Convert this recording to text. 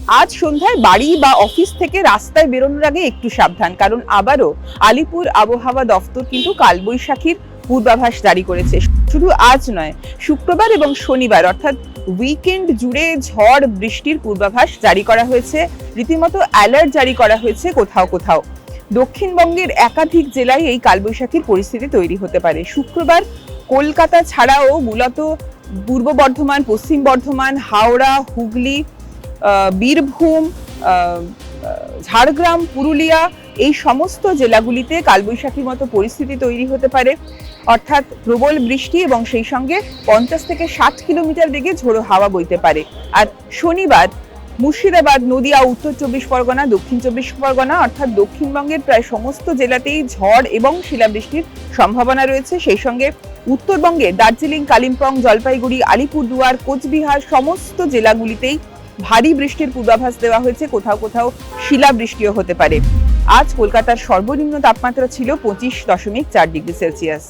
আজ সন্ধ্যায় বাড়ি বা অফিস থেকে রাস্তায় বেরোনোর আগে একটু সাবধান, কারণ আবারও আলিপুর আবহাওয়া দফতর কিন্তু কালবৈশাখীর পূর্বাভাস জারি করেছে। শুধু আজ নয়, শুক্রবার এবং শনিবার অর্থাৎ উইকেন্ড জুড়ে ঝড় বৃষ্টির পূর্বাভাস জারি করা হয়েছে। রীতিমতো অ্যালার্ট জারি করা হয়েছে কোথাও কোথাও। দক্ষিণবঙ্গের একাধিক জেলায় এই কালবৈশাখীর পরিস্থিতি তৈরি হতে পারে। শুক্রবার কলকাতা ছাড়াও মূলত পূর্ব বর্ধমান, পশ্চিম বর্ধমান, হাওড়া, হুগলি, বীরভূম, ঝাড়গ্রাম, পুরুলিয়া এই সমস্ত জেলাগুলিতে কালবৈশাখীর মতো পরিস্থিতি তৈরি হতে পারে, অর্থাৎ প্রবল বৃষ্টি এবং সেই সঙ্গে 50 থেকে 60 কিলোমিটার বেগে ঝোড়ো হাওয়া বইতে পারে। আর শনিবার মুর্শিদাবাদ, নদিয়া, উত্তর 24 পরগনা, দক্ষিণ 24 পরগনা অর্থাৎ দক্ষিণবঙ্গের প্রায় সমস্ত জেলাতেই ঝড় এবং শিলাবৃষ্টির সম্ভাবনা রয়েছে। সেই সঙ্গে উত্তরবঙ্গে দার্জিলিং, কালিম্পং, জলপাইগুড়ি, আলিপুরদুয়ার, কোচবিহার সমস্ত জেলাগুলিতেই ভারী বৃষ্টির পূর্বাভাস দেওয়া হয়েছে। কোথাও কোথাও শিলাবৃষ্টিও হতে পারে। আজ কলকাতার সর্বনিম্ন তাপমাত্রা ছিল 25.4 ডিগ্রি সেলসিয়াস।